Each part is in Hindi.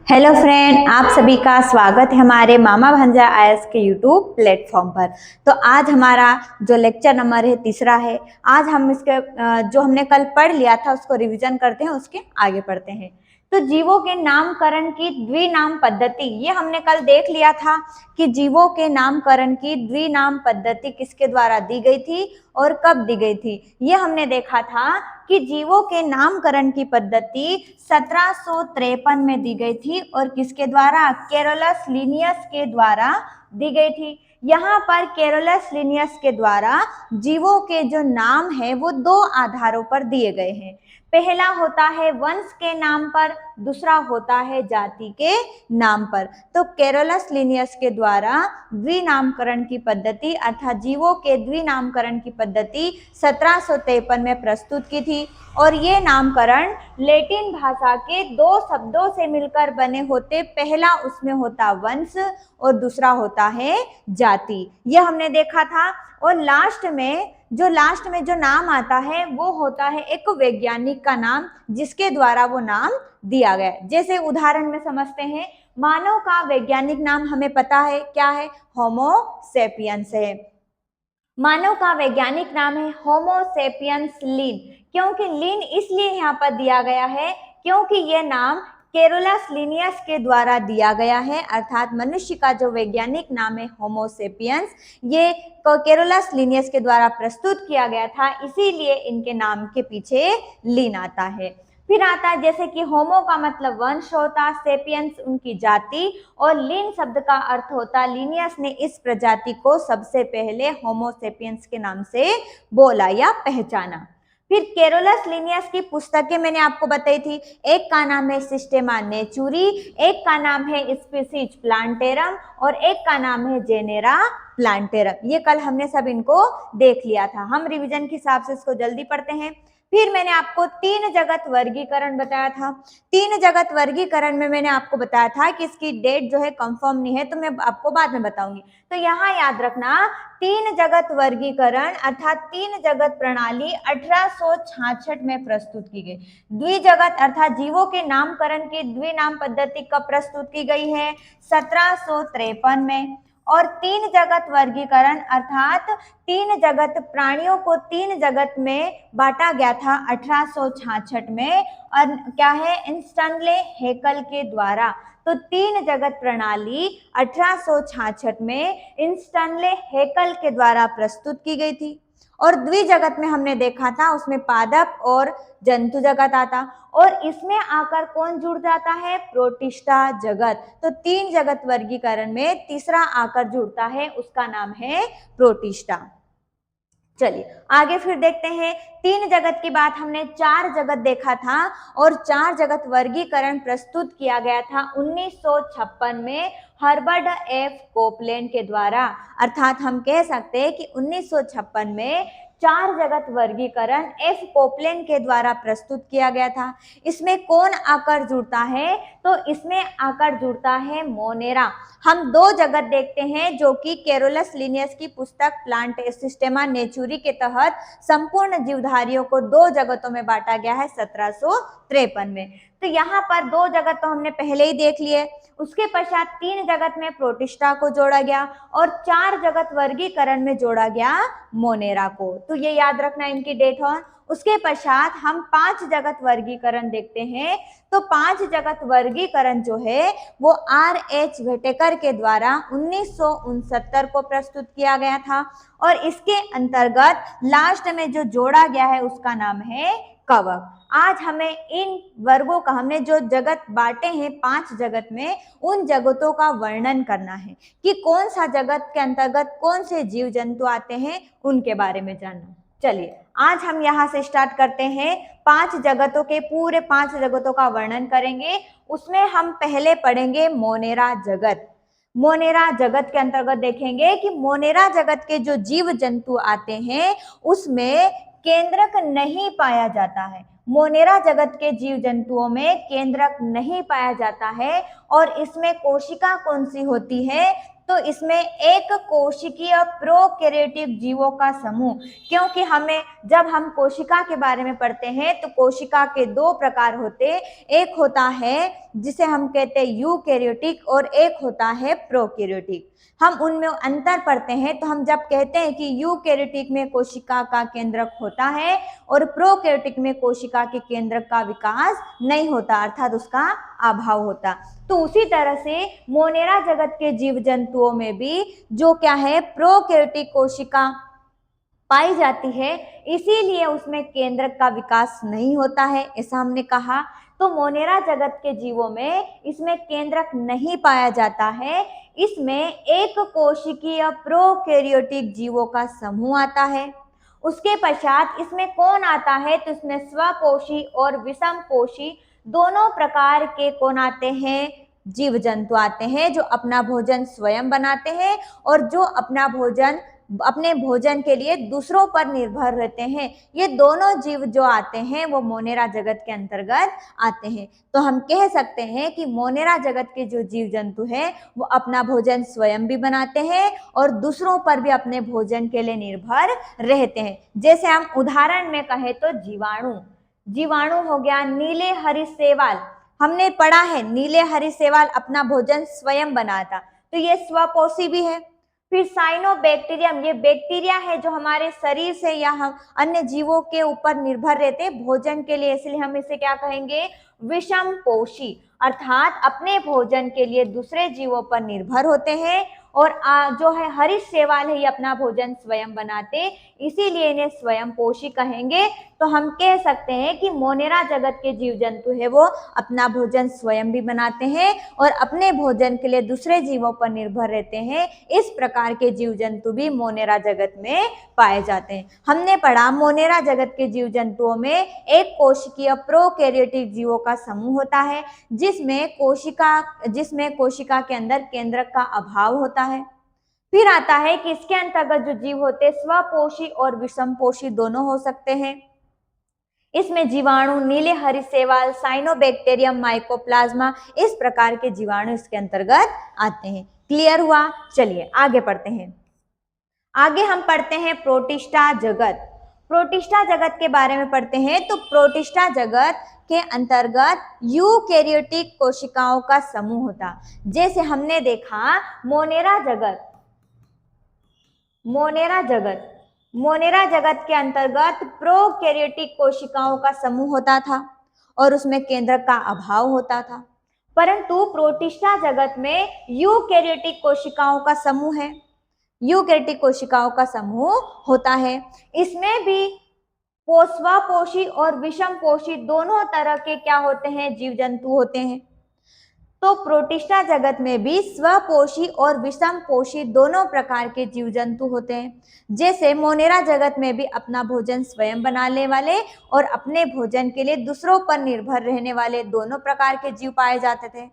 हेलो फ्रेंड, आप सभी का स्वागत है हमारे मामा भंजा आईएएस के यूट्यूब प्लेटफॉर्म पर। तो आज हमारा जो लेक्चर नंबर है तीसरा है। आज हम इसके जो हमने कल पढ़ लिया था उसको रिवीजन करते हैं, उसके आगे पढ़ते हैं। तो जीवों के नामकरण की द्विनाम पद्धति, ये हमने कल देख लिया था कि जीवों के नामकरण की द्विनाम पद्धति किसके द्वारा दी गई थी और कब दी गई थी। ये हमने देखा था कि जीवों के नामकरण की पद्धति 1753 में दी गई थी और किसके द्वारा? कैरोलस लिनियस के द्वारा दी गई थी। यहाँ पर कैरोलस लिनियस के द्वारा जीवों के जो नाम है वो दो आधारों पर दिए गए हैं। पहला होता है वंश के नाम पर, दूसरा होता है जाति के नाम पर। तो कैरोलस लिनियस के द्वारा द्विनामकरण की पद्धति अर्थात जीवों के द्विनामकरण की पद्धति 1753 में प्रस्तुत की थी और ये नामकरण लैटिन भाषा के दो शब्दों से मिलकर बने होते। पहला उसमें होता वंश और दूसरा होता है जाति, ये हमने देखा था। और लास्ट में जो नाम आता है वो होता है एक वैज्ञानिक का नाम जिसके द्वारा वो नाम दिया गया। जैसे उदाहरण में समझते हैं, मानव का वैज्ञानिक नाम हमें पता है क्या है? होमो सेपियंस है। मानव का वैज्ञानिक नाम है होमो सेपियंस लिन। क्योंकि लिन इसलिए यहाँ पर दिया गया है क्योंकि यह नाम कैरोलस लिनियस के द्वारा दिया गया है, अर्थात मनुष्य का जो वैज्ञानिक नाम है होमो सेपियंस, ये कैरोलस लिनियस के द्वारा प्रस्तुत किया गया था, इसीलिए इनके नाम के पीछे लिन आता है। फिर आता है जैसे कि होमो का मतलब वंश होता, सेपियंस उनकी जाति और लिन शब्द का अर्थ होता लिनियस ने इस प्रजाति को सबसे पहले होमो सेपियंस के नाम से बोला या पहचाना। फिर कैरोलस लिनियस की पुस्तकें मैंने आपको बताई थी, एक का नाम है सिस्टेमा नेचुरी, एक का नाम है स्पीसीज प्लांटेरम और एक का नाम है जेनेरा प्लांटेरम। ये कल हमने सब इनको देख लिया था। हम रिवीजन के हिसाब से इसको जल्दी पढ़ते हैं। फिर मैंने आपको तीन जगत वर्गीकरण बताया था। तीन जगत वर्गीकरण में मैंने आपको बताया था कि इसकी डेट जो है कंफर्म नहीं है, तो मैं आपको बाद में बताऊंगी। तो यहाँ याद रखना, तीन जगत वर्गीकरण अर्थात तीन जगत प्रणाली 1866 में प्रस्तुत की गई। द्विजगत अर्थात जीवों के नामकरण की द्विनाम पद्धति कब प्रस्तुत की गई है? 1753 में। और तीन जगत वर्गीकरण अर्थात तीन जगत प्राणियों को तीन जगत में बांटा गया था 1866 में, और क्या है? इंस्टनले हैकल के द्वारा। तो तीन जगत प्रणाली 1866 में इंस्टनले हैकल के द्वारा प्रस्तुत की गई थी। और द्विजगत में हमने देखा था उसमें पादप और जंतु जगत आता, और इसमें आकर कौन जुड़ जाता है? प्रोटिस्टा जगत। तो तीन जगत वर्गीकरण में तीसरा आकर जुड़ता है, उसका नाम है प्रोटिस्टा। चलिए आगे फिर देखते हैं। तीन जगत की बात हमने चार जगत देखा था और चार जगत वर्गीकरण प्रस्तुत किया गया था 1956 में हर्बर्ट एफ कोपलैंड के द्वारा। अर्थात हम कह सकते हैं कि 1956 में चार जगत वर्गीकरण एफ कोपलैंड के द्वारा प्रस्तुत किया गया था। इसमें कौन आकर जुड़ता है? तो इसमें आकर जुड़ता है मोनेरा। हम दो जगत देखते हैं जो कि कैरोलस लिनियस की पुस्तक प्लांट सिस्टेमा नेचुरी के तहत संपूर्ण जीवधारियों को दो जगतों में बांटा गया है 1753 में। तो यहाँ पर दो जगत तो हमने पहले ही देख लिए। उसके पश्चात तीन जगत में प्रोटिस्टा को जोड़ा गया और चार जगत वर्गीकरण में जोड़ा गया मोनेरा को। तो ये याद रखना इनकी डेट और उसके पश्चात हम पांच जगत वर्गीकरण देखते हैं। तो पांच जगत वर्गीकरण जो है वो R.H. व्हिटेकर के द्वारा 1969 को प्रस्तुत किया गया था और इसके अंतर्गत लास्ट में जो जोड़ा गया है उसका नाम है कवक। आज हमें इन वर्गों का, हमने जो जगत बांटे हैं पांच जगत में, उन जगतों का वर्णन करना है कि कौन सा जगत के अंतर्गत कौन से जीव जंतु आते हैं, उनके बारे में जानना। चलिए आज हम यहाँ से स्टार्ट करते हैं। पांच जगतों के पूरे पांच जगतों का वर्णन करेंगे। उसमें हम पहले पढ़ेंगे मोनेरा जगत। मोनेरा जगत के अंतर्गत देखेंगे कि मोनेरा जगत के जो जीव जंतु आते हैं उसमें केंद्रक नहीं पाया जाता है। मोनेरा जगत के जीव जंतुओं में केंद्रक नहीं पाया जाता है और इसमें कोशिका कौन सी होती है? तो इसमें एक कोशिकीय प्रोकैरियोटिक जीवों का समूह, क्योंकि जब हम कोशिका के बारे में पढ़ते हैं तो कोशिका के दो प्रकार होते हैं, एक होता है जिसे हम कहते हैं यूकैरियोटिक और एक होता है प्रोकैरियोटिक। हम उनमें अंतर पढ़ते हैं तो हम जब कहते हैं कि यूकैरियोटिक में कोशिका का केंद्रक होता है और प्रोकैरियोटिक में कोशिका के केंद्रक का विकास नहीं होता, अर्थात उसका अभाव होता। तो उसी तरह से मोनेरा जगत के जीव जंतुओं में भी जो क्या है, प्रोकैरियोटिक कोशिका पाई जाती है, इसीलिए उसमें केंद्रक का विकास नहीं होता है, ऐसा हमने कहा। तो मोनेरा जगत के जीवों में इसमें केंद्रक नहीं पाया जाता है, इसमें एक कोशिकीय प्रोकैरियोटिक जीवों का समूह आता है। उसके पश्चात इसमें कौन आता है, तो इसमें स्वपोषी और विषमपोषी दोनों प्रकार के कौन आते हैं, जीव जंतु आते हैं, जो अपना भोजन स्वयं बनाते हैं और जो अपने भोजन के लिए दूसरों पर निर्भर रहते हैं। ये दोनों जीव जो आते हैं वो मोनेरा जगत के अंतर्गत आते हैं। तो हम कह सकते हैं कि मोनेरा जगत के जो जीव जंतु हैं वो अपना भोजन स्वयं भी बनाते हैं और दूसरों पर भी अपने भोजन के लिए निर्भर रहते हैं। जैसे हम उदाहरण में कहें तो जीवाणु हो गया, नीले हरी शैवाल, हमने पढ़ा है नीले हरी शैवाल अपना भोजन स्वयं बनाता, तो ये स्वपोषी भी है। फिर साइनोबैक्टीरियम, ये बैक्टीरिया है जो हमारे शरीर से या हम अन्य जीवों के ऊपर निर्भर रहते हैं भोजन के लिए, इसलिए हम इसे क्या कहेंगे, विषमपोषी, अर्थात अपने भोजन के लिए दूसरे जीवों पर निर्भर होते हैं। और जो है हरीश शैवाल है, ये अपना भोजन स्वयं बनाते, इसीलिए इन्हें स्वयंपोषी कहेंगे। तो हम कह सकते हैं कि मोनेरा जगत के जीव जंतु है वो अपना भोजन स्वयं भी बनाते हैं और अपने भोजन के लिए दूसरे जीवों पर निर्भर रहते हैं। इस प्रकार के जीव जंतु भी मोनेरा जगत में पाए जाते हैं। हमने पढ़ा मोनेरा जगत के जीव जंतुओं में एक कोशिकीय प्रोकैरियोटिक जीवों का समूह होता है, जिसमें कोशिका के अंदर केंद्रक का अभाव होता है। फिर आता है कि इसके अंतर्गत जो जीव होते हैं स्वपोषी और विषमपोषी दोनों हो सकते हैं। इसमें जीवाणु, नीले हरी शैवाल, साइनोबैक्टीरियम, माइकोप्लाज्मा, इस प्रकार के जीवाणु इसके अंतर्गत आते हैं। क्लियर हुआ? चलिए आगे पढ़ते हैं। आगे हम पढ़ते हैं प्रोटिस्टा जगत। प्रोटिस्टा जगत के बारे में पढ़ते हैं। तो प्रोटिस्टा जगत के अंतर्गत यूकैरियोटिक कोशिकाओं का समूह होता, जैसे हमने देखा मोनेरा जगत के अंतर्गत प्रोकैरियोटिक कोशिकाओं का समूह होता था और उसमें केंद्रक का अभाव होता था, परंतु प्रोटिस्टा जगत में यूकैरियोटिक कोशिकाओं का समूह है, यूकैरियोटिक कोशिकाओं का समूह होता है। इसमें भी स्वपोषी और विषमपोषी दोनों तरह के क्या होते हैं, जीव जंतु होते हैं। तो प्रोटिस्टा जगत में भी स्वपोषी और विषमपोषी दोनों प्रकार के जीव जंतु होते हैं। जैसे मोनेरा जगत में भी अपना भोजन स्वयं बनाने वाले और अपने भोजन के लिए दूसरों पर निर्भर रहने वाले दोनों प्रकार के जीव पाए जाते थे,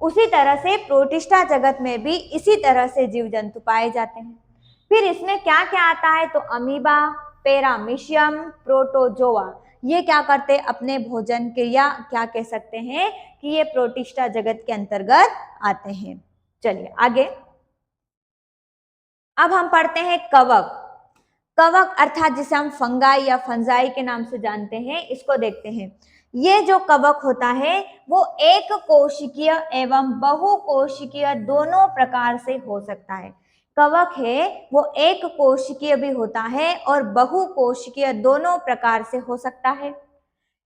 उसी तरह से प्रोटिस्टा जगत में भी इसी तरह से जीव जंतु पाए जाते हैं। फिर इसमें क्या क्या आता है, तो अमीबा, पैरामीशियम, प्रोटोजोआ, ये क्या करते हैं, अपने भोजन के, या क्या कह सकते हैं कि ये प्रोटिस्टा जगत के अंतर्गत आते हैं। चलिए आगे अब हम पढ़ते हैं कवक अर्थात जिसे हम फंगाई या फंजाई के नाम से जानते हैं, इसको देखते हैं। ये जो कवक होता है वो एक कोशिकीय एवं बहुकोशिकीय दोनों प्रकार से हो सकता है। कवक है वो एक कोशिकीय भी होता है और बहुकोशिकीय दोनों प्रकार से हो सकता है।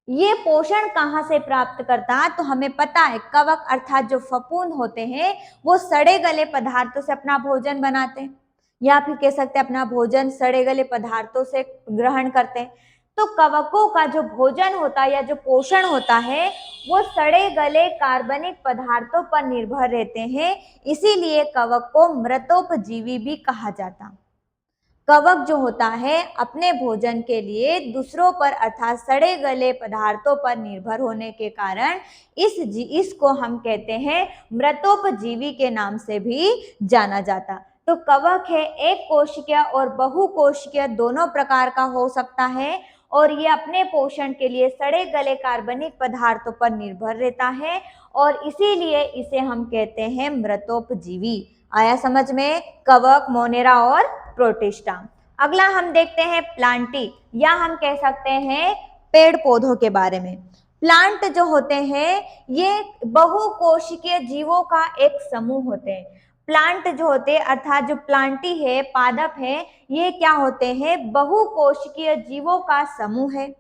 ये पोषण कहाँ से प्राप्त करता है, तो हमें पता है कवक अर्थात जो फफूंद होते हैं वो सड़े गले पदार्थों से अपना भोजन बनाते हैं, या फिर कह सकते हैं अपना भोजन सड़े गले पदार्थों से ग्रहण करते हैं। तो कवकों का जो भोजन होता है या जो पोषण होता है वो सड़े गले कार्बनिक पदार्थों पर निर्भर रहते हैं, इसीलिए कवक को मृतोपजीवी भी कहा जाता। कवक जो होता है अपने भोजन के लिए दूसरों पर अर्थात सड़े गले पदार्थों पर निर्भर होने के कारण इसको हम कहते हैं मृतोपजीवी के नाम से भी जाना जाता। तो कवक है एक कोशिकीय और बहुकोशिकीय दोनों प्रकार का हो सकता है और ये अपने पोषण के लिए सड़े गले कार्बनिक पदार्थों पर निर्भर रहता है और इसीलिए इसे हम कहते हैं मृतोपजीवी। आया समझ में? कवक, मोनेरा और प्रोटिस्टा। अगला हम देखते हैं प्लांटी, या हम कह सकते हैं पेड़ पौधों के बारे में। प्लांट जो होते हैं ये बहुकोशिकीय जीवों का एक समूह होते हैं। प्लांट जो होते हैं अर्थात जो प्लांटी है, पादप है, ये क्या होते हैं? बहुकोशिकीय जीवों का समूह है।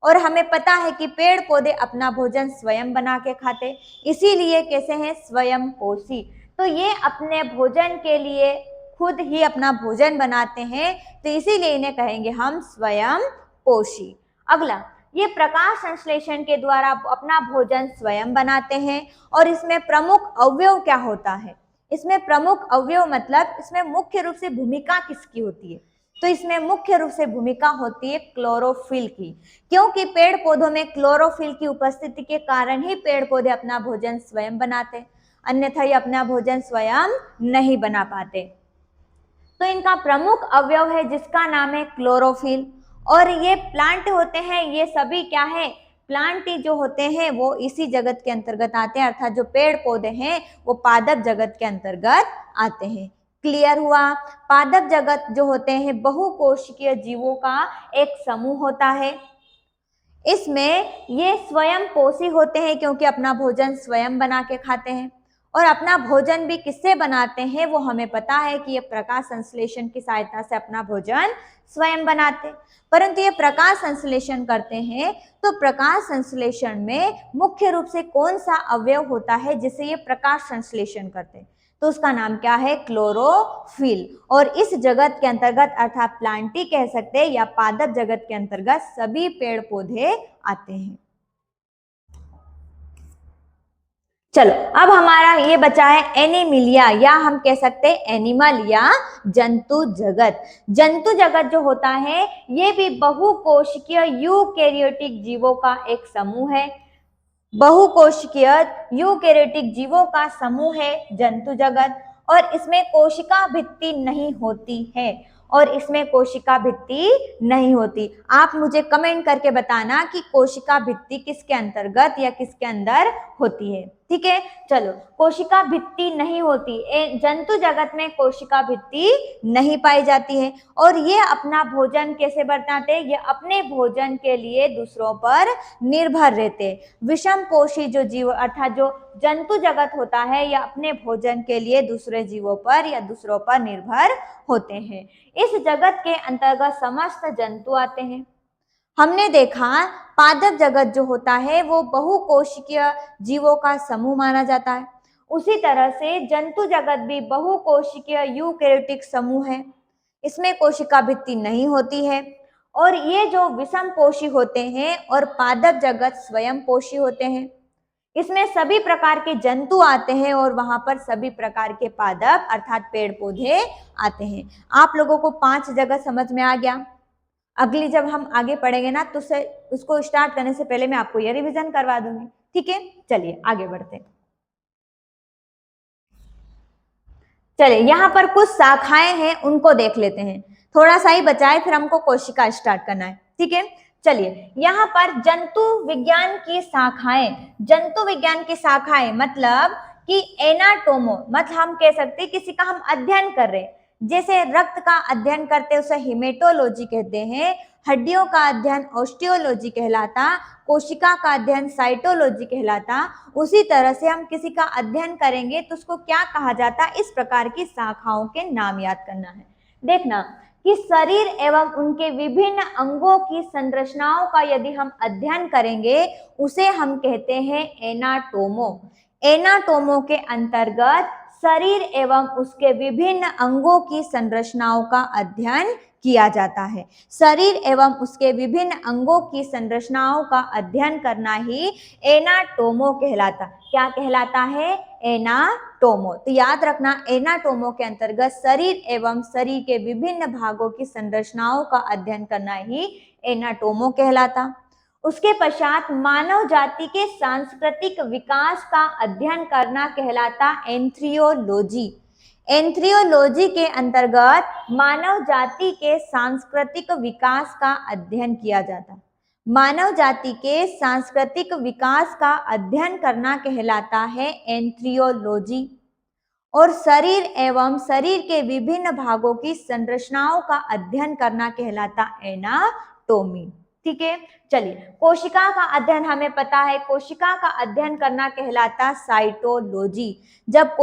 और हमें पता है कि पेड़ पौधे अपना भोजन स्वयं बना के खाते, इसीलिए कैसे हैं? स्वयं पोषी। तो ये अपने भोजन के लिए खुद ही अपना भोजन बनाते हैं, तो इसीलिए इन्हें कहेंगे हम स्वयं पोषी। अगला, ये प्रकाश संश्लेषण के द्वारा अपना भोजन स्वयं बनाते हैं। और इसमें प्रमुख अवयव क्या होता है? इसमें प्रमुख अवयव मतलब इसमें मुख्य रूप से भूमिका किसकी होती है? तो इसमें मुख्य रूप से भूमिका होती है क्लोरोफिल की, क्योंकि पेड़ पौधों में क्लोरोफिल की उपस्थिति के कारण ही पेड़ पौधे अपना भोजन स्वयं बनाते, अन्यथा ये अपना भोजन स्वयं नहीं बना पाते। तो इनका प्रमुख अवयव है जिसका नाम है क्लोरोफिल। और ये प्लांट होते हैं, ये सभी क्या है? प्लांट ही जो होते हैं वो इसी जगत के अंतर्गत आते हैं, अर्थात जो पेड़ पौधे हैं वो पादप जगत के अंतर्गत आते हैं। क्लियर हुआ? पादप जगत जो होते हैं बहुकोशिकीय जीवों का एक समूह होता है। इसमें ये स्वयं पोषी होते हैं क्योंकि अपना भोजन स्वयं बना के खाते हैं। और अपना भोजन भी किससे बनाते हैं वो हमें पता है कि ये प्रकाश संश्लेषण की सहायता से अपना भोजन स्वयं बनाते। परंतु ये प्रकाश संश्लेषण करते हैं तो प्रकाश संश्लेषण में मुख्य रूप से कौन सा अवयव होता है जिससे ये प्रकाश संश्लेषण करते हैं? तो उसका नाम क्या है? क्लोरोफिल। और इस जगत के अंतर्गत अर्थात प्लांटी कह सकते हैं या पादप जगत के अंतर्गत सभी पेड़ पौधे आते हैं। चलो, अब हमारा ये बचा है एनिमिलिया, या हम कह सकते हैं एनिमल या जंतु जगत। जंतु जगत जो होता है ये भी बहुकोशिकीय यूकेरियोटिक जीवों का एक समूह है। बहुकोशिकीय यूकेरियोटिक जीवों का समूह है जंतु जगत। और इसमें कोशिका भित्ति नहीं होती है, और इसमें कोशिका भित्ति नहीं होती। आप मुझे कमेंट करके बताना कि कोशिका भित्ति किसके अंतर्गत या किसके अंदर होती है, ठीक है? चलो, कोशिका भित्ति नहीं होती, जंतु जगत में कोशिका भित्ति नहीं पाई जाती है। और ये अपना भोजन कैसे बनाते हैं? ये अपने भोजन के लिए दूसरों पर निर्भर रहते। विषम पोषी जो जीव अर्थात जो जंतु जगत होता है या अपने भोजन के लिए दूसरे जीवों पर या दूसरों पर निर्भर होते हैं। इस जगत के अंतर्गत समस्त जंतु आते हैं। हमने देखा पादप जगत जो होता है वो बहुकोशिकीय जीवों का समूह माना जाता है। उसी तरह से जंतु जगत भी बहुकोशिकीय यूकेरियोटिक समूह है, इसमें कोशिका भित्ति नहीं होती है। और ये जो विषम पोषी होते हैं और पादप जगत स्वयं पोषी होते हैं। इसमें सभी प्रकार के जंतु आते हैं और वहां पर सभी प्रकार के पादप अर्थात पेड़ पौधे आते हैं। आप लोगों को 5 जगह समझ में आ गया? अगली जब हम आगे पढ़ेंगे ना तो उसको स्टार्ट करने से पहले मैं आपको ये रिवीजन करवा दूंगी, ठीक है? चलिए आगे बढ़ते हैं। चलिए, यहाँ पर कुछ शाखाएं हैं उनको देख लेते हैं। थोड़ा सा ही बचा है, फिर हमको कोशिका स्टार्ट करना है, ठीक है? चलिए, यहाँ पर जंतु विज्ञान की शाखाएं, जंतु विज्ञान की शाखाएं मतलब कि एनाटोमो, मतलब हम कह सकते हैं किसी का हम अध्ययन कर रहे हैं। जैसे रक्त का अध्ययन करते हैं उसे हिमेटोलॉजी कहते हैं, हड्डियों का अध्ययन ऑस्टियोलॉजी कहलाता, कोशिका का अध्ययन साइटोलॉजी कहलाता। उसी तरह से हम किसी का अध्ययन करेंगे तो उसको क्या कहा जाता? इस प्रकार की शाखाओं के नाम याद करना है। देखना कि शरीर एवं उनके विभिन्न अंगों की संरचनाओं का यदि हम अध्ययन करेंगे उसे हम कहते हैं एनाटोमो। एनाटोमो के अंतर्गत शरीर एवं उसके विभिन्न अंगों की संरचनाओं का अध्ययन किया जाता है। शरीर एवं उसके विभिन्न अंगों की संरचनाओं का अध्ययन करना ही एनाटोमो कहलाता। क्या कहलाता है? एनाटोमो। तो याद रखना, एनाटोमो के अंतर्गत शरीर एवं शरीर के विभिन्न भागों की संरचनाओं का अध्ययन करना ही एनाटोमो कहलाता। उसके पश्चात मानव जाति के सांस्कृतिक विकास का अध्ययन करना कहलाता एंथ्रियोलॉजी। एंथ्रियोलॉजी के अंतर्गत मानव जाति के सांस्कृतिक विकास का अध्ययन किया जाता। मानव जाति के सांस्कृतिक विकास का अध्ययन करना कहलाता है एंथ्रियोलॉजी। और शरीर एवं शरीर के विभिन्न भागों की संरचनाओं का अध्ययन करना कहलाता एनाटोमी। ठीक है, चलिए कोशिका का अध्ययन हमें पता है, कोशिका का अध्ययन करना कहलाता साइटोलॉजी। जब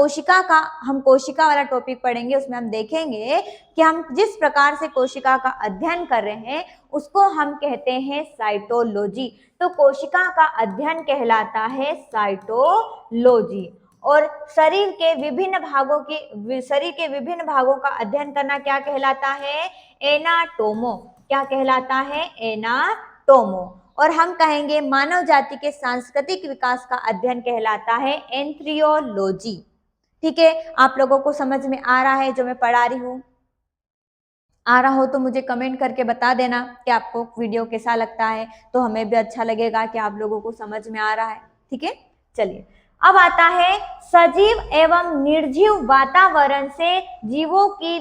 हम कोशिका वाला टॉपिक पढ़ेंगे उसमें हम देखेंगे कि हम जिस प्रकार से कोशिका का अध्ययन कर रहे हैं उसको हम कहते हैं साइटोलॉजी। तो कोशिका का अध्ययन कहलाता है साइटोलॉजी। और शरीर के विभिन्न भागों का अध्ययन करना क्या कहलाता है, एनाटोमो। क्या कहलाता है, एनाटोमो। और हम कहेंगे मानव जाति के सांस्कृतिक विकास का अध्ययन कहलाता है एंथ्रियोलॉजी। ठीक है, आप लोगों को समझ में आ रहा है जो मैं पढ़ा रही हूँ? आ रहा हो तो मुझे कमेंट करके बता देना कि आपको वीडियो कैसा लगता है, तो हमें भी अच्छा लगेगा कि आप लोगों को समझ में आ रहा है। ठीक है, चलिए अब आता है सजीव एवं निर्जीव वातावरण से जीवों की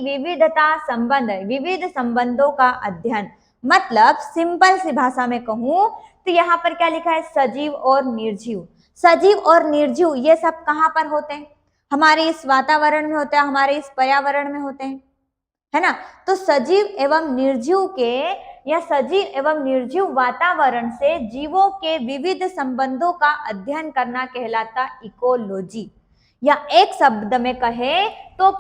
विविध संबंधों का अध्ययन। मतलब सिंपल सी भाषा में कहूं तो यहाँ पर क्या लिखा है, सजीव और निर्जीव। सजीव और निर्जीव ये सब कहाँ पर होते हैं, हमारे इस वातावरण में होते हैं, हमारे इस पर्यावरण में होते हैं, है ना। तो सजीव एवं निर्जीव वातावरण से जीवों के विविध संबंधों का अध्ययन करना कहलाता इकोलॉजी, या एक शब्द में कहे तो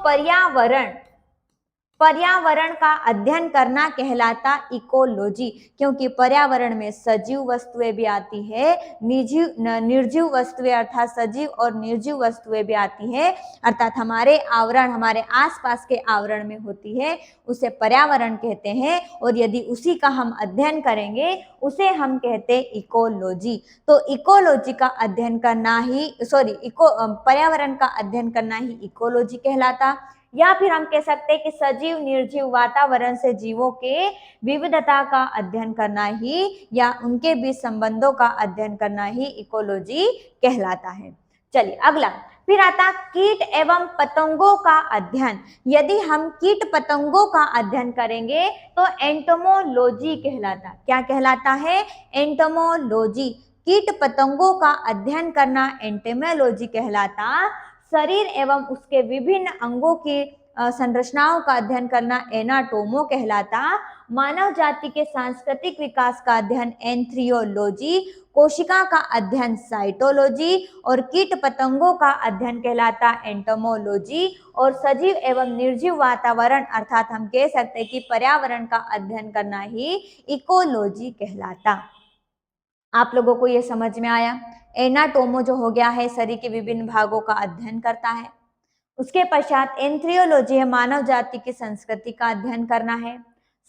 पर्यावरण का अध्ययन करना कहलाता इकोलॉजी। क्योंकि पर्यावरण में सजीव वस्तुएं भी आती है, निर्जीव वस्तुएं अर्थात सजीव और निर्जीव वस्तुएं भी आती है, अर्थात हमारे आवरण, हमारे आसपास के आवरण में होती है, उसे पर्यावरण कहते हैं। और यदि उसी का हम अध्ययन करेंगे उसे हम कहते हैं इकोलॉजी। तो इकोलॉजी का अध्ययन करना ही पर्यावरण का अध्ययन करना ही इकोलॉजी कहलाता। या फिर हम कह सकते हैं कि सजीव निर्जीव वातावरण से जीवों के विविधता का अध्ययन करना ही, या उनके बीच संबंधों का अध्ययन करना ही इकोलॉजी कहलाता है। चलिए अगला, फिर आता कीट एवं पतंगों का अध्ययन। यदि हम कीट पतंगों का अध्ययन करेंगे तो एंटोमोलॉजी कहलाता। क्या कहलाता है, एंटोमोलॉजी। कीट पतंगों का अध्ययन करना एंटोमोलॉजी कहलाता। शरीर एवं उसके विभिन्न अंगों की संरचनाओं का अध्ययन करना एनाटोमो कहलाता। मानव जाति के सांस्कृतिक विकास का अध्ययन एंथ्रियोलॉजी, कोशिका का अध्ययन साइटोलॉजी, और कीट पतंगों का अध्ययन कहलाता एंटोमोलॉजी। और सजीव एवं निर्जीव वातावरण अर्थात हम कह सकते हैं कि पर्यावरण का अध्ययन करना ही इकोलॉजी कहलाता। आप लोगों को ये समझ में आया? एनाटोमो जो हो गया है शरीर के विभिन्न भागों का अध्ययन करता है। उसके पश्चात एंथ्रियोलॉजी है मानव जाति की संस्कृति का अध्ययन करना है।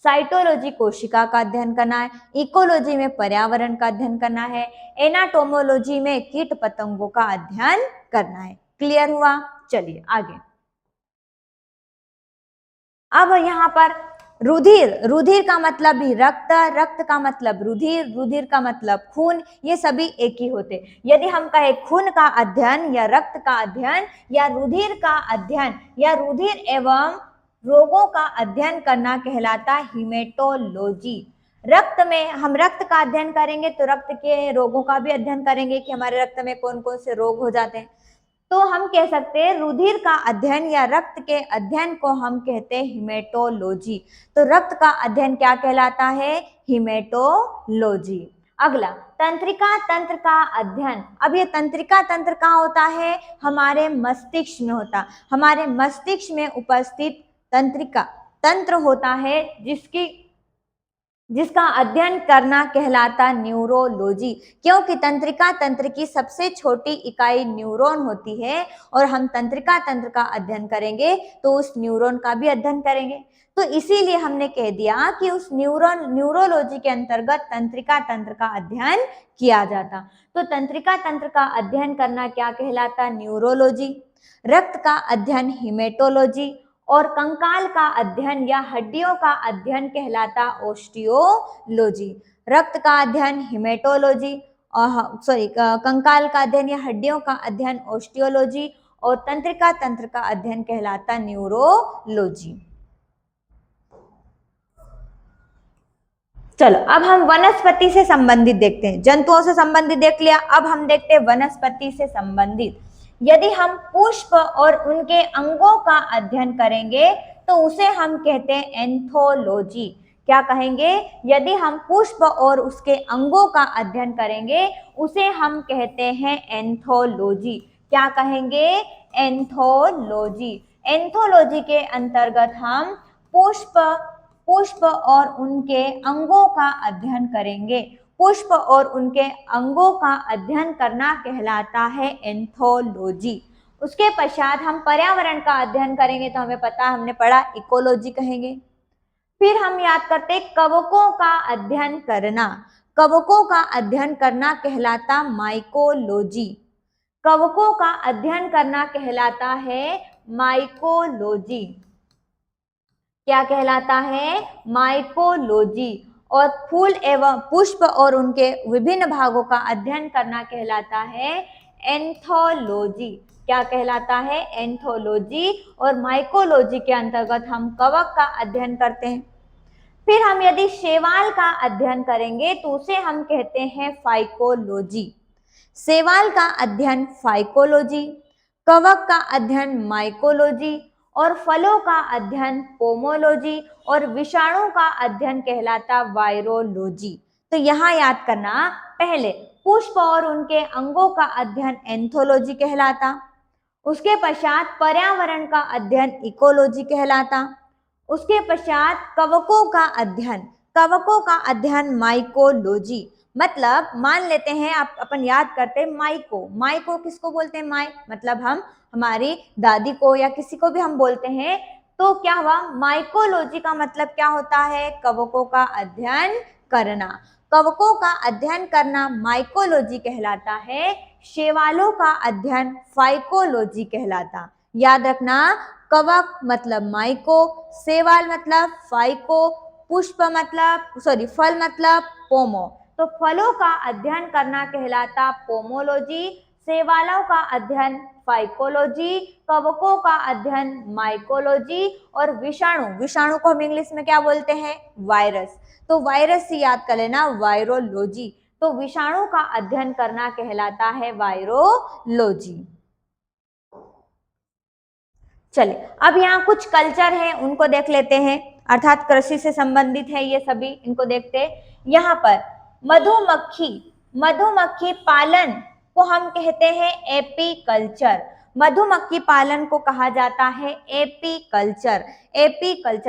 साइटोलॉजी कोशिका का अध्ययन करना है। इकोलॉजी में पर्यावरण का अध्ययन करना है। एनाटोमोलॉजी में कीट पतंगों का अध्ययन करना है। क्लियर हुआ? चलिए आगे। अब यहाँ पर रुधिर का मतलब भी रक्त का मतलब रुधिर का मतलब खून, ये सभी एक ही होते। यदि हम कहे खून का अध्ययन या रक्त का अध्ययन या रुधिर का अध्ययन या रुधिर एवं रोगों का अध्ययन करना कहलाता हीमेटोलॉजी। रक्त में हम रक्त का अध्ययन करेंगे तो रक्त के रोगों का भी अध्ययन करेंगे कि हमारे रक्त में कौन कौन से रोग हो जाते हैं। तो हम कह सकते हैं रुधिर का अध्ययन या रक्त के अध्ययन को हम कहते हैं हीमेटोलॉजी। तो रक्त का अध्ययन क्या कहलाता है? हीमेटोलॉजी। अगला, तंत्रिका तंत्र का अध्ययन। अब ये तंत्रिका तंत्र कहाँ होता है? हमारे मस्तिष्क में होता। हमारे मस्तिष्क में उपस्थित तंत्रिका तंत्र होता है जिसका अध्ययन करना कहलाता न्यूरोलॉजी। क्योंकि तंत्रिका तंत्र की सबसे छोटी इकाई न्यूरॉन होती है और हम तंत्रिका तंत्र का अध्ययन करेंगे तो उस न्यूरॉन का भी अध्ययन करेंगे। तो इसीलिए हमने कह दिया कि उस न्यूरोलॉजी के अंतर्गत तंत्रिका तंत्र का अध्ययन किया जाता। तो तंत्रिका तंत्र का अध्ययन करना क्या कहलाता? न्यूरोलॉजी। रक्त का अध्ययन हीमेटोलॉजी और कंकाल का अध्ययन या हड्डियों का अध्ययन कहलाता ऑस्टियोलॉजी। रक्त का अध्ययन हीमेटोलॉजी कंकाल का अध्ययन या हड्डियों का अध्ययन ऑस्टियोलॉजी और तंत्रिका तंत्र का अध्ययन कहलाता न्यूरोलॉजी। चलो अब हम वनस्पति से संबंधित देखते हैं। जंतुओं से संबंधित देख लिया, अब हम देखते हैं वनस्पति से संबंधित। यदि हम पुष्प और उनके अंगों का अध्ययन करेंगे तो उसे हम कहते हैं एंथोलॉजी। क्या कहेंगे? यदि हम पुष्प और उसके अंगों का अध्ययन करेंगे उसे हम कहते हैं एंथोलॉजी। क्या कहेंगे? एंथोलॉजी। एंथोलॉजी के अंतर्गत हम पुष्प और उनके अंगों का अध्ययन करेंगे। पुष्प और उनके अंगों का अध्ययन करना कहलाता है एंथोलॉजी। उसके पश्चात हम पर्यावरण का अध्ययन करेंगे तो हमें पता है, हमने पढ़ा, इकोलॉजी कहेंगे। फिर हम याद करते कवकों का अध्ययन करना। कवकों का अध्ययन करना कहलाता माइकोलॉजी। कवकों का अध्ययन करना कहलाता है माइकोलॉजी। क्या कहलाता है? माइकोलॉजी। और फूल एवं पुष्प और उनके विभिन्न भागों का अध्ययन करना कहलाता है एंथोलॉजी। क्या कहलाता है? एंथोलॉजी। और माइकोलॉजी के अंतर्गत हम कवक का अध्ययन करते हैं। फिर हम यदि शैवाल का अध्ययन करेंगे तो उसे हम कहते हैं फाइकोलॉजी। शैवाल का अध्ययन फाइकोलॉजी, कवक का अध्ययन माइकोलॉजी और फलों का अध्ययन पोमोलॉजी और विषाणु का अध्ययन कहलाता वायरोलॉजी। तो यहाँ याद करना, पहले पुष्प और उनके अंगों का अध्ययन एंथोलॉजी कहलाता, उसके पश्चात पर्यावरण का अध्ययन इकोलॉजी कहलाता, उसके पश्चात कवकों का अध्ययन माइकोलॉजी। मतलब मान लेते हैं, आप अपन याद करते हैं माइको किसको बोलते हैं? माई मतलब हम हमारी दादी को या किसी को भी हम बोलते हैं। तो क्या हुआ? माइकोलॉजी का मतलब क्या होता है? कवकों का अध्ययन करना। कवकों का अध्ययन करना माइकोलॉजी कहलाता है। शैवालों का अध्ययन फाइकोलॉजी कहलाता। याद रखना, कवक मतलब माइको, शैवाल मतलब फाइको, फल मतलब पोमो। तो फलों का अध्ययन करना कहलाता पोमोलॉजी, शैवालों का अध्ययन फाइकोलॉजी, कवकों का अध्ययन माइकोलॉजी और विषाणु को हम इंग्लिश में क्या बोलते हैं? वायरस। तो वायरस से याद कर लेना, वायरोलॉजी। तो विषाणु का अध्ययन करना कहलाता है वायरोलॉजी। चलिए, अब यहाँ कुछ कल्चर है उनको देख लेते हैं, अर्थात कृषि से संबंधित है ये सभी, इनको देखते हैं। यहाँ पर मधुमक्खी पालन को हम कहते हैं एपीकल्चर। मधुमक्खी पालन को कहा जाता है एपीकल्चर।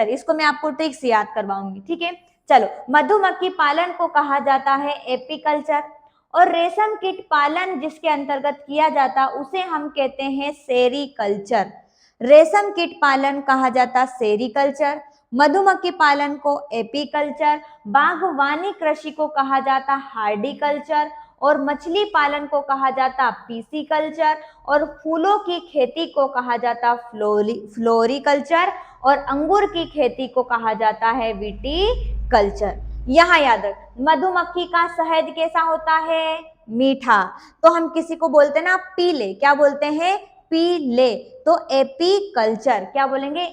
इसको मैं आपको ट्रिक से याद करवाऊंगी, ठीक है? चलो, मधुमक्खी पालन को कहा जाता है एपीकल्चर। और रेशम कीट पालन जिसके अंतर्गत किया जाता उसे हम कहते हैं सेरीकल्चर। रेशम कीट पालन कहा जाता सेरीकल्चर, मधुमक्खी पालन को एपीकल्चर, बागवानी कृषि को कहा जाता हार्डिकल्चर और मछली पालन को कहा जाता पीसीकल्चर और फूलों की खेती को कहा जाता फ्लोरिकल्चर और अंगूर की खेती को कहा जाता है विटीकल्चर। यहाँ याद रख, मधुमक्खी का शहद कैसा होता है? मीठा। तो हम किसी को बोलते हैं ना पी ले, क्या बोलते हैं? पी ले। तो एपीकल्चर क्या बोलेंगे?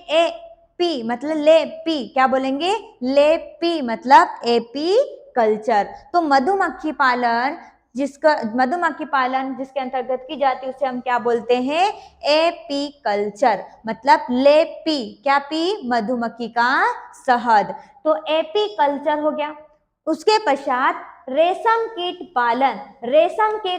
पी मतलब ले पी, क्या बोलेंगे? ले पी मतलब एपीकल्चर। तो मधुमक्खी पालन जिसके अंतर्गत की जाती है उसे हम क्या बोलते हैं? एपीकल्चर। मतलब ले पी, क्या पी? मधुमक्खी का शहद। तो एपीकल्चर हो गया। उसके पश्चात रेशम कीट पालन, रेशम के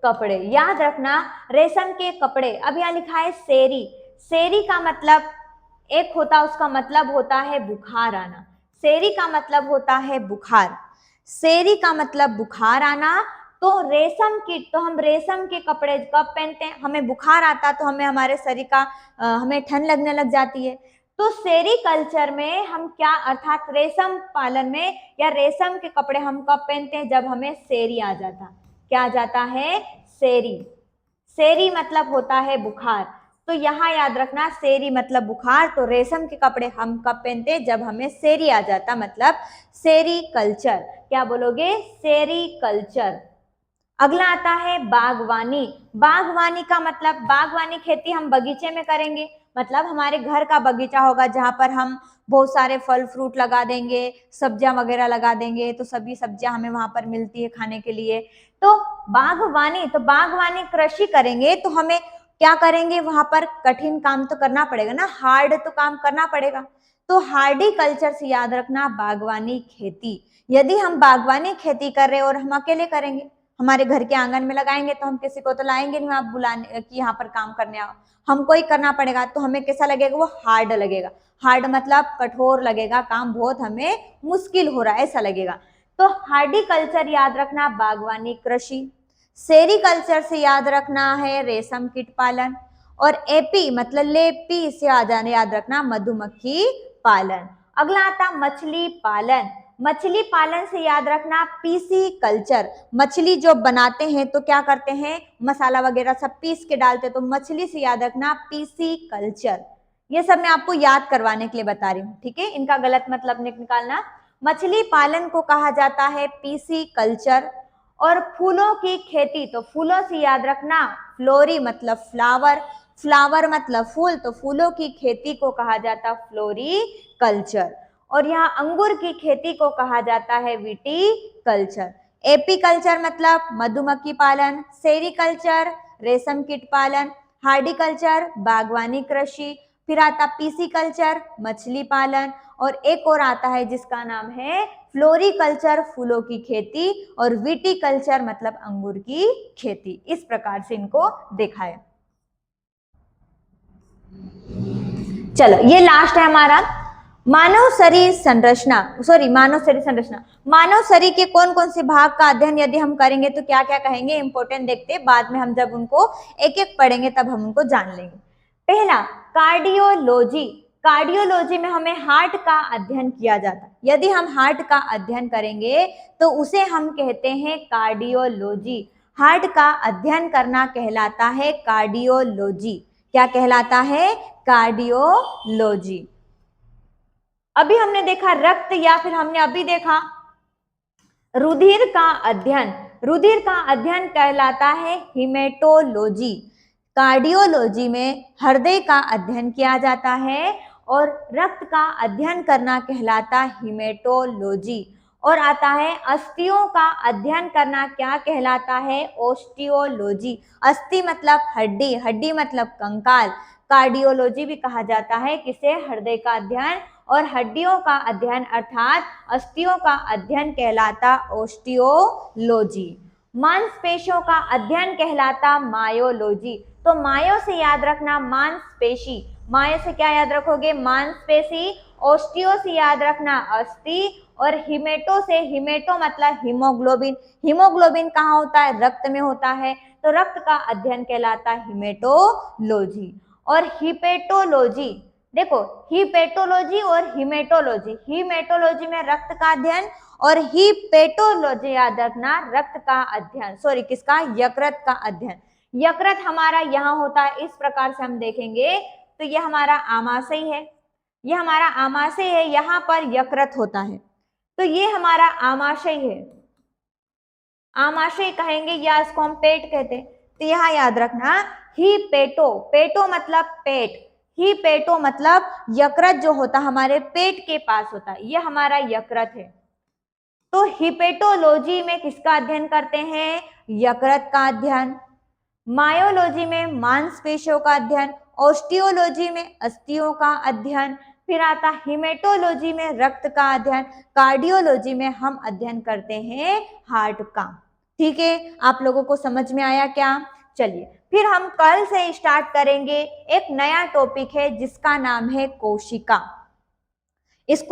कपड़े, याद रखना, रेशम के कपड़े। अब यहाँ लिखा है सेरी। सेरी का मतलब एक होता, उसका मतलब होता है बुखार आना। सेरी का मतलब होता है बुखार। सेरी का मतलब बुखार आना। तो रेशम कीट, तो हम रेशम के कपड़े कब पहनते हैं? हमें बुखार आता तो हमें हमारे शरीर का हमें ठंड लगने लग जाती है। तो सेरीकल्चर में हम क्या, अर्थात रेशम पालन में या रेशम के कपड़े हम कब पहनते हैं? जब हमें सेरी आ जाता। क्या आ जाता है? सेरी। सेरी मतलब होता है बुखार। तो यहाँ याद रखना, सेरी मतलब बुखार। तो रेशम के कपड़े हम कब पहनते हैं? जब हमें सेरी आ जाता, मतलब सेरीकल्चर। क्या बोलोगे? सेरीकल्चर। अगला आता है बागवानी। बागवानी का मतलब, बागवानी खेती हम बगीचे में करेंगे। मतलब हमारे घर का बगीचा होगा जहाँ पर हम बहुत सारे फल फ्रूट लगा देंगे, सब्जियां वगैरह लगा देंगे, तो सभी सब्जियां हमें वहां पर मिलती है खाने के लिए। तो बागवानी कृषि करेंगे तो हमें क्या करेंगे, वहां पर कठिन काम तो करना पड़ेगा ना, हार्ड तो काम करना पड़ेगा। तो हार्डी कल्चर से याद रखना बागवानी खेती। यदि हम बागवानी खेती कर रहे हैं और हम अकेले करेंगे, हमारे घर के आंगन में लगाएंगे, तो हम किसी को तो लाएंगे नहीं वहां बुलाने कि यहाँ पर काम करने आओ, हमको ही करना पड़ेगा। तो हमें कैसा लगेगा, वो हार्ड लगेगा। हार्ड मतलब कठोर लगेगा, काम बहुत हमें मुश्किल हो रहा है ऐसा लगेगा। तो हार्डिकल्चर याद रखना बागवानी कृषि। सेरीकल्चर से याद रखना है रेशम कीट पालन। और एपी मतलब लेपी से याद रखना मधुमक्खी पालन। अगला आता मछली पालन। मछली पालन से याद रखना पीसी कल्चर। मछली जो बनाते हैं तो क्या करते हैं, मसाला वगैरह सब पीस के डालते हैं, तो मछली से याद रखना पीसी कल्चर। ये सब मैं आपको याद करवाने के लिए बता रही हूँ, ठीक है, इनका गलत मतलब निकालना। मछली पालन को कहा जाता है पीसी कल्चर। और फूलों की खेती, तो फूलों से याद रखना फ्लोरी मतलब फ्लावर, फ्लावर मतलब फूल, तो फूलों की खेती को कहा जाता फ्लोरी कल्चर। और यहाँ अंगूर की खेती को कहा जाता है विटी कल्चर। एपी कल्चर मतलब मधुमक्खी पालन, सेरीकल्चर रेशम कीट पालन, हार्डिकल्चर बागवानी कृषि, फिर आता पीसी कल्चर मछली पालन, और एक और आता है जिसका नाम है फ्लोरिकल्चर फूलों की खेती, और विटीकल्चर मतलब अंगूर की खेती। इस प्रकार से इनको देखा है। चलो ये लास्ट है हमारा मानव शरीर संरचना। मानव शरीर के कौन कौन से भाग का अध्ययन यदि हम करेंगे तो क्या क्या कहेंगे, इंपॉर्टेंट देखते हैं, बाद में हम जब उनको एक एक पढ़ेंगे तब हम उनको जान लेंगे। पहला कार्डियोलॉजी। कार्डियोलॉजी में हमें हार्ट का अध्ययन किया जाता है। यदि हम हार्ट का अध्ययन करेंगे तो उसे हम कहते हैं कार्डियोलॉजी। हार्ट का अध्ययन करना कहलाता है कार्डियोलॉजी। क्या कहलाता है, कार्डियोलॉजी। अभी हमने देखा रक्त, या फिर हमने अभी देखा रुधिर का अध्ययन। रुधिर का अध्ययन कहलाता है हिमेटोलॉजी। कार्डियोलॉजी में हृदय का अध्ययन किया जाता है, और रक्त का अध्ययन करना कहलाता हिमेटोलॉजी। और आता है अस्थियों का अध्ययन करना क्या कहलाता है, ओस्टियोलॉजी। अस्थि मतलब हड्डी, हड्डी मतलब कंकाल। कार्डियोलॉजी भी कहा जाता है किसे, हृदय का अध्ययन, और हड्डियों का अध्ययन अर्थात अस्थियों का अध्ययन कहलाता ओस्टियोलॉजी। मांसपेशियों का अध्ययन कहलाता मायोलॉजी। तो मायो से याद रखना मांसपेशी, मायो से क्या याद रखोगे, मांसपेशी। ओस्टियो से याद रखना अस्थि, और हिमेटो से, हिमेटो मतलब हीमोग्लोबिन। हीमोग्लोबिन कहाँ होता है, रक्त में होता है, तो रक्त का अध्ययन कहलाता हिमेटोलॉजी। और हिपेटोलॉजी, देखो हिपेटोलॉजी और हिमेटोलॉजी, हिमेटोलॉजी में रक्त का अध्ययन, और हिपेटोलॉजी याद रखना रक्त का अध्ययन, सॉरी किसका, यकृत का अध्ययन। यकृत हमारा यहाँ होता है, इस प्रकार से हम देखेंगे तो ये हमारा आमाशय है, ये हमारा आमाशय है, यहाँ पर यकृत होता है, तो ये हमारा आमाशय है, आमाशय कहेंगे या इसको हम पेट कहते हैं। तो यहाँ याद रखना ही पेटो, पेटो मतलब पेट, ही पेटो मतलब यकृत जो होता हमारे पेट के पास होता है, ये हमारा यकृत है। तो हिपेटोलॉजी में किसका अध्ययन करते हैं, यकृत का अध्ययन। मायोलॉजी में मांसपेशियों का अध्ययन, ऑस्टियोलॉजी में अस्थियों का अध्ययन, फिर आता हिमेटोलॉजी में रक्त का अध्ययन, कार्डियोलॉजी में हम अध्ययन करते हैं हार्ट का। ठीक है, आप लोगों को समझ में आया क्या? चलिए फिर हम कल से स्टार्ट करेंगे, एक नया टॉपिक है जिसका नाम है कोशिका। इसको